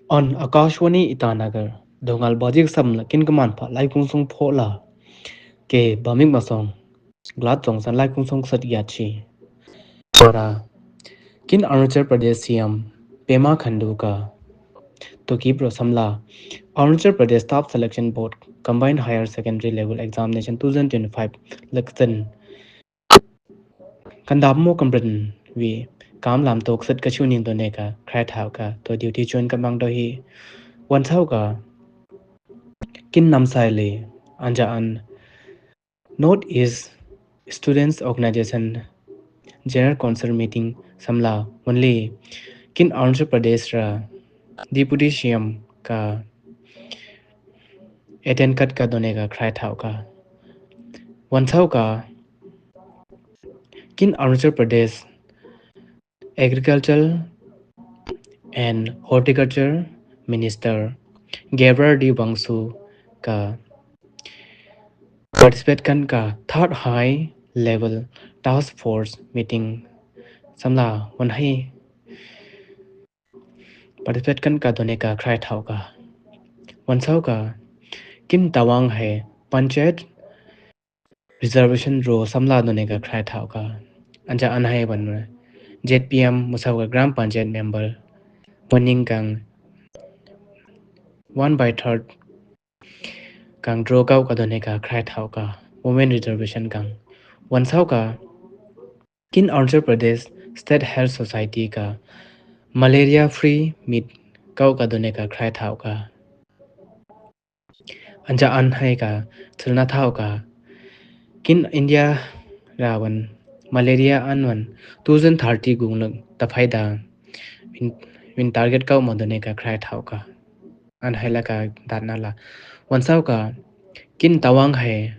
On Akashwani Itanagar, Dongal Bajik Samla Kin Kaman Pa Lai Kung Song Phola Ke Bamik Masong Glad Song San Lai Kung Song Sat Yachi Ora Kin Arunachal Pradesh CM Pema Khandu Ka Toki Pro Samla Arunachal Pradesh Staff Selection Board Combined Higher Secondary Level Examination 2025 Leksan Kandap Mo Kampran Vi Kam Lam Tok Sat Ka Chuning To Ne Ka Krai Thau Ka To Duty Chun Kamang Do Hi Wan Thau Ka Kin Nam Sai Le Anja An Northeast Students Organization General Council Meeting Samla Only Kin Arunachal Pradesh Ra Deputy CM Ka Attend Kat Ka Done Ka Krai Thau Ka Wan Thau Ka Kin Arunachal Pradesh Agriculture and Horticulture Minister Gabriel D. Bangsu Ka Participate Kan Ka Third High Level Task Force Meeting Samla Wan Hai Participate Kan Ka Done Ka Krai Thau Ka Wan Thau Ka Kin Tawang Hai Panchayat Reservation Ro Samla Done Ka Krai Thau Ka Anja An Hai Ban ZPM Musau Ka Gram Panchayat Member Waning Kang 1/3 Kang Draw Kau Ka Done Ka Krai Thau Ka Women Reservation Kang Wan Thau Ka Kin Arunachal Pradesh State Health Society Ka Malaria Free Meet Kau Ka Done Ka Krai Thau Ka Anja An Hai Ka Thalna Thau Ka Kin India Rawan Malaria Anwan 2030 Gunglak Tafaida Win Target Kau Ma Done Ka Krai Thau Ka An Hai La Ka Datna La Wan Thau Ka Kin Tawang Hai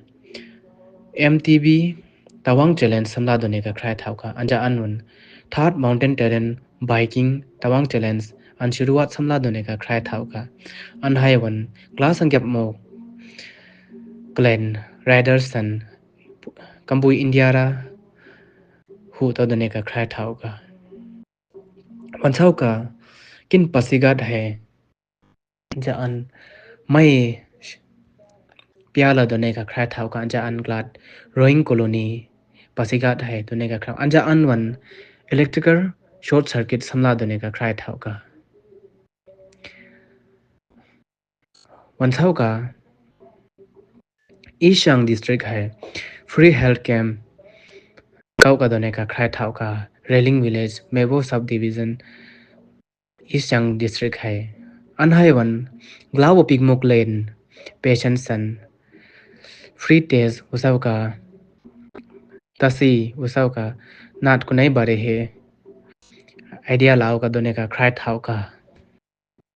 MTB Tawang Challenge Samla Done Ka Krai Thau Ka Anja Anwan Third Mountain Terrain Biking Tawang Challenge An Shuruat Samla Done Ka Krai Thau Ka An Hai Wan Class Angyap Mo Glen Riderson Kambui India Ra Hu To Done Ka Krai Thau Ka Wan Thau Ka Kin Pasigat Hai Anja An Mai Piala Done Ka Krai Thau Ka Anja An Glad Rowing Colony Pasigat Hai Done Ka Krai Anja An Wan Electrical Short Circuit Samla Done Ka Krai Thau Ka Wan Thau Ka Ishang District Hai Free Health Camp Kau Ka Done Ka Krai Thau Ka Railing Village Mebo Subdivision Ishang District Hai An Hai Wan Glau Pigmok Lane Patient San Free Test Usau Ka Tasi Usau Ka Nat Kunai Bare He Idea Lau Ka Done Ka Krai Thau Ka